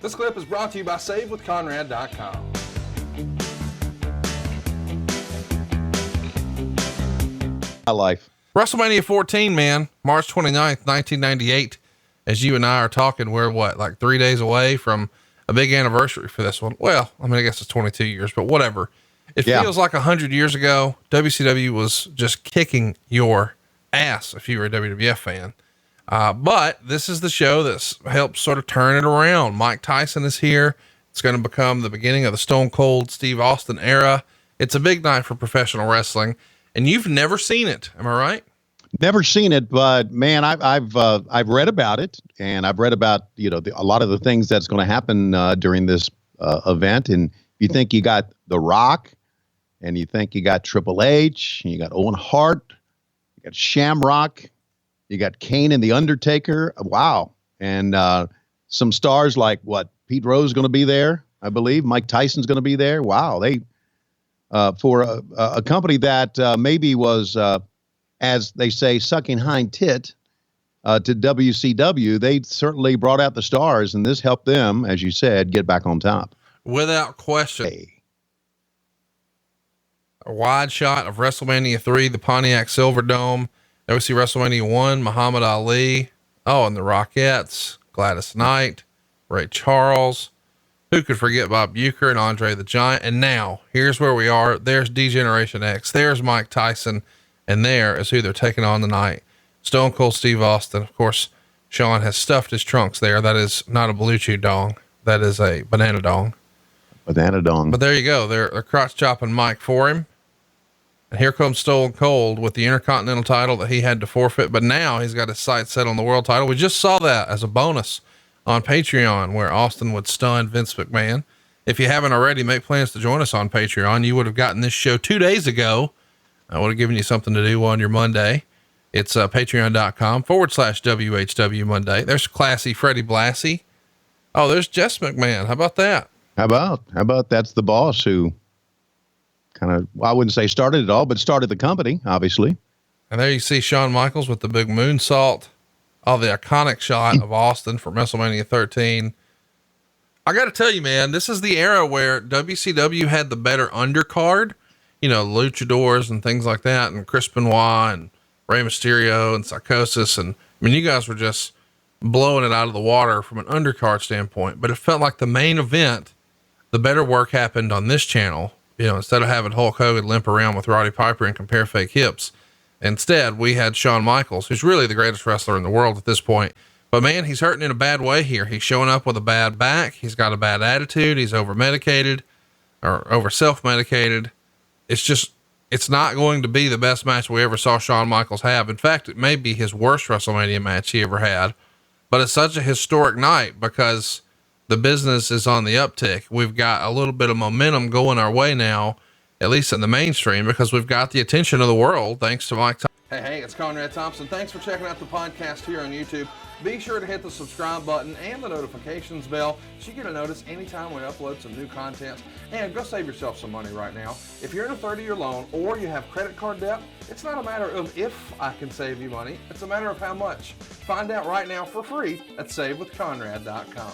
This clip is brought to you by SaveWithConrad.com. My life. WrestleMania 14, man, March 29th, 1998. As you and I are talking, we're like 3 days away from a big anniversary for this one. Well, I mean, I guess it's 22 years, but whatever. It feels like 100 years ago. WCW was just kicking your ass if you were a WWF fan. But this is the show that's helped sort of turn it around. Mike Tyson is here. It's going to become the beginning of the Stone Cold Steve Austin era. It's a big night for professional wrestling, and you've never seen it. Am I right? Never seen it, but man, I've read about it, and I've read about, a lot of the things that's going to happen during this event. And you think you got The Rock, and you think you got Triple H, and you got Owen Hart, you got Shamrock, you got Kane and The Undertaker. Wow. And some stars like Pete Rose going to be there, I believe. Mike Tyson's going to be there. Wow. They, for a company that maybe was, as they say, sucking hind tit to WCW, they certainly brought out the stars, and this helped them, as you said, get back on top. Without question. A wide shot of WrestleMania 3, the Pontiac Silverdome. There we see WrestleMania 1, Muhammad Ali. Oh, and the Rockettes, Gladys Knight, Ray Charles. Who could forget Bob Uecker and Andre the Giant? And now here's where we are. There's D-Generation X. There's Mike Tyson. And there is who they're taking on tonight. Stone Cold Steve Austin. Of course, Sean has stuffed his trunks there. That is not a Blue Chew dong. That is a banana dong. Banana dong. But there you go. They're crotch chopping Mike for him. And here comes Stone Cold with the Intercontinental title that he had to forfeit. But now he's got his sights set on the world title. We just saw that as a bonus on Patreon, where Austin would stun Vince McMahon. If you haven't already, make plans to join us on Patreon. You would have gotten this show 2 days ago. I would have given you something to do on your Monday. It's patreon.com/WHW Monday. There's classy Freddie Blassie. Oh, there's Jess McMahon. How about that? How about that's the boss who kind of, I wouldn't say started it all, but started the company, obviously. And there you see Shawn Michaels with the big moonsault. Oh, the iconic shot of Austin from WrestleMania 13. I got to tell you, man, this is the era where WCW had the better undercard. Luchadors and things like that, and Chris Benoit and Rey Mysterio and Psychosis. And I mean, you guys were just blowing it out of the water from an undercard standpoint, but it felt like the main event, the better work happened on this channel. Instead of having Hulk Hogan limp around with Roddy Piper and compare fake hips, instead we had Shawn Michaels, who's really the greatest wrestler in the world at this point. But man, he's hurting in a bad way here. He's showing up with a bad back. He's got a bad attitude. He's over medicated or over self-medicated. It's not going to be the best match we ever saw Shawn Michaels have. In fact, it may be his worst WrestleMania match he ever had, but it's such a historic night because the business is on the uptick. We've got a little bit of momentum going our way now, at least in the mainstream, because we've got the attention of the world, thanks to Mike. Hey, it's Conrad Thompson. Thanks for checking out the podcast here on YouTube. Be sure to hit the subscribe button and the notifications bell so you get a notice anytime we upload some new content. And go save yourself some money right now. If you're in a 30-year loan or you have credit card debt, it's not a matter of if I can save you money. It's a matter of how much. Find out right now for free at SaveWithConrad.com.